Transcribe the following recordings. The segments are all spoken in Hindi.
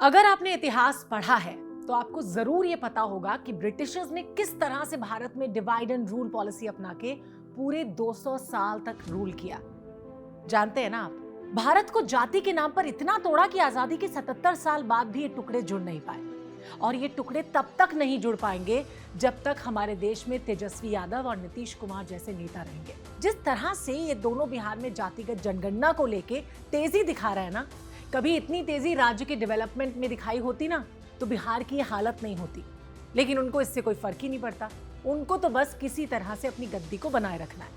अगर आपने इतिहास पढ़ा है तो आपको जरूर ये पता होगा कि ब्रिटिशर्स ने किस तरह से भारत में डिवाइड एंड रूल पॉलिसी अपना के पूरे 200 साल तक रूल किया। जानते हैं ना आप, भारत को जाति के नाम पर इतना तोड़ा कि आजादी के 77 साल बाद भी ये टुकड़े जुड़ नहीं पाए, और ये टुकड़े तब तक नहीं जुड़ पाएंगे जब तक हमारे देश में तेजस्वी यादव और नीतीश कुमार जैसे नेता रहेंगे। जिस तरह से ये दोनों बिहार में जातिगत जनगणना को लेके तेजी दिखा रहे हैं ना, कभी इतनी तेजी राज्य के डेवलपमेंट में दिखाई होती ना तो बिहार की ये हालत नहीं होती। लेकिन उनको इससे कोई फर्क ही नहीं पड़ता। उनको तो बस किसी तरह से अपनी गद्दी को बनाए रखना है।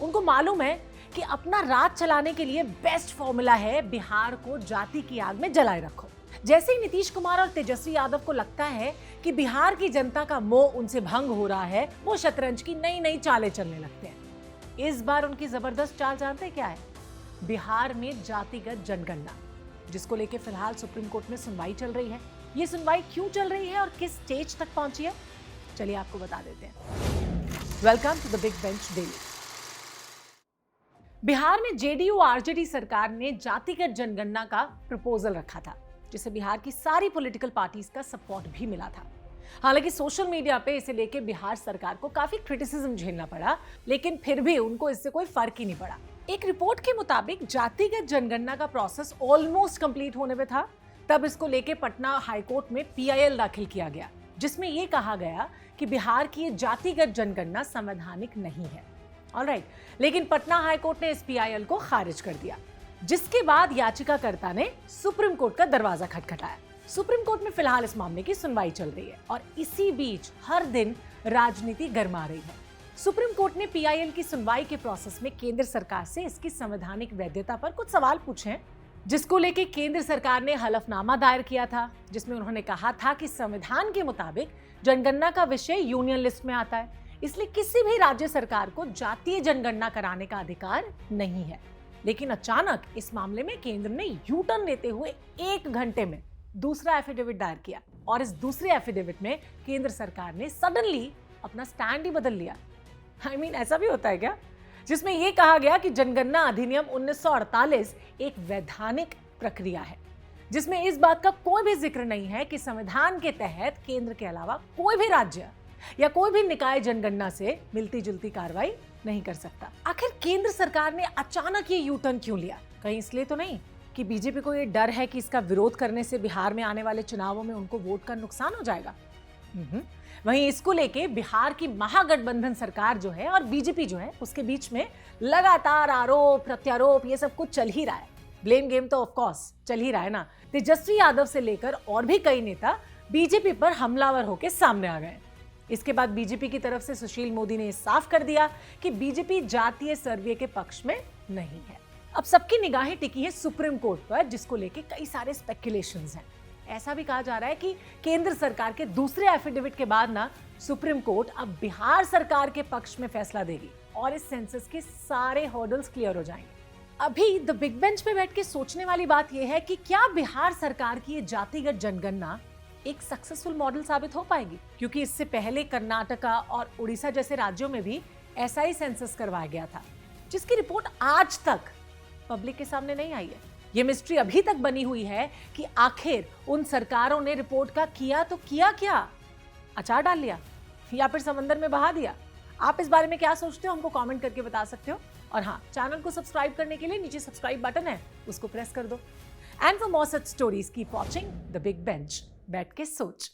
उनको मालूम है कि अपना राज चलाने के लिए बेस्ट फॉर्मूला है बिहार को जाति की आग में जलाए रखो। जैसे ही नीतीश कुमार और तेजस्वी यादव को लगता है कि बिहार की जनता का मोह उनसे भंग हो रहा है, वो शतरंज की नई नई चालें चलने लगते हैं। इस बार उनकी जबरदस्त चाल जानते क्या है? बिहार में जातिगत जनगणना, जिसको लेके फिलहाल सुप्रीम कोर्ट में सुनवाई चल रही है। ये सुनवाई क्यों चल रही है और किस स्टेज तक पहुंची है, चलिए आपको बता देते हैं। Welcome to the big bench daily. Bihar में जेडीयू आरजेडी सरकार ने जातिगत जनगणना का प्रपोजल रखा था, जिसे बिहार की सारी पॉलिटिकल पार्टीज का सपोर्ट भी मिला था। हालांकि सोशल मीडिया पे इसे लेके बिहार सरकार को काफी क्रिटिसिज्म झेलना पड़ा, लेकिन फिर भी उनको इससे कोई फर्क ही नहीं पड़ा। एक रिपोर्ट के मुताबिक जातिगत जनगणना का प्रोसेस ऑलमोस्ट कंप्लीट होने में था, तब इसको लेके पटना हाईकोर्ट में पीआईएल दाखिल किया गया, जिसमें यह कहा गया कि बिहार की जातिगत जनगणना संवैधानिक नहीं है। ऑलराइट, लेकिन पटना हाईकोर्ट ने इस पीआईएल को खारिज कर दिया, जिसके बाद याचिकाकर्ता ने सुप्रीम कोर्ट का दरवाजा खटखटाया। सुप्रीम कोर्ट में फिलहाल इस मामले की सुनवाई चल रही है, और इसी बीच हर दिन राजनीति गर्मा रही है। सुप्रीम कोर्ट ने पीआईएल की सुनवाई के प्रोसेस में केंद्र सरकार से इसकी संवैधानिक वैधता पर कुछ सवाल पूछे हैं, जिसको लेके केंद्र सरकार ने हलफनामा दायर किया था, जिसमें उन्होंने कहा था कि संविधान के मुताबिक जनगणना का विषय यूनियन लिस्ट में आता है, इसलिए किसी भी राज्य सरकार को जातीय जनगणना कराने का अधिकार नहीं है। लेकिन अचानक इस मामले में केंद्र ने यू टर्न लेते हुए 1 घंटे में दूसरा एफिडेविट दायर किया, और इस दूसरे एफिडेविट में केंद्र सरकार ने सडनली अपना स्टैंड ही बदल लिया। ऐसा भी होता है क्या, जिसमें यह कहा गया कि जनगणना अधिनियम 1948 एक वैधानिक प्रक्रिया है, जिसमें इस बात का कोई भी जिक्र नहीं है कि संविधान के तहत केंद्र के अलावा कोई भी राज्य या कोई भी निकाय जनगणना से मिलती जुलती कार्रवाई नहीं कर सकता। आखिर केंद्र सरकार ने अचानक ये यू टर्न क्यों लिया? कहीं इसलिए तो नहीं कि बीजेपी को ये डर है कि इसका विरोध करने से बिहार में आने वाले चुनावों में उनको वोट का नुकसान हो जाएगा? वहीं इसको लेके बिहार की महागठबंधन सरकार जो है और बीजेपी जो है, उसके बीच में लगातार आरोप प्रत्यारोप ये सब कुछ चल ही रहा है। ब्लेम गेम तो ऑफ कोर्स चल ही रहा है ना। तेजस्वी यादव से लेकर और भी कई नेता बीजेपी पर हमलावर होकर सामने आ गए। इसके बाद बीजेपी की तरफ से सुशील मोदी ने साफ कर दिया कि बीजेपी जातीय सर्वे के पक्ष में नहीं है। अब सबकी निगाहें टिकी है सुप्रीम कोर्ट पर, जिसको लेके कई सारे स्पेकुलेशंस हैं। ऐसा भी कहा जा रहा है कि केंद्र सरकार के दूसरे एफिडेविट के बाद ना सुप्रीम कोर्ट अब बिहार सरकार के पक्ष में फैसला देगी, और इस सेंसस के सारे हर्डल्स क्लियर हो जाएंगे। अभी द बिग बेंच पे बैठ के सोचने वाली बात यह है कि क्या बिहार सरकार की ये जातिगत जनगणना एक सक्सेसफुल मॉडल साबित हो पाएगी? क्योंकि इससे पहले कर्नाटका और उड़ीसा जैसे राज्यों में भी ऐसा ही सेंसस करवाया गया था, जिसकी रिपोर्ट आज तक पब्लिक के सामने नहीं आई है। ये मिस्ट्री अभी तक बनी हुई है कि आखिर उन सरकारों ने रिपोर्ट का किया तो किया क्या? अचार डाल लिया या फिर समंदर में बहा दिया? आप इस बारे में क्या सोचते हो, हमको कमेंट करके बता सकते हो। और हाँ, चैनल को सब्सक्राइब करने के लिए नीचे सब्सक्राइब बटन है, उसको प्रेस कर दो। And for more such stories keep watching the big bench. बैठ के सोच।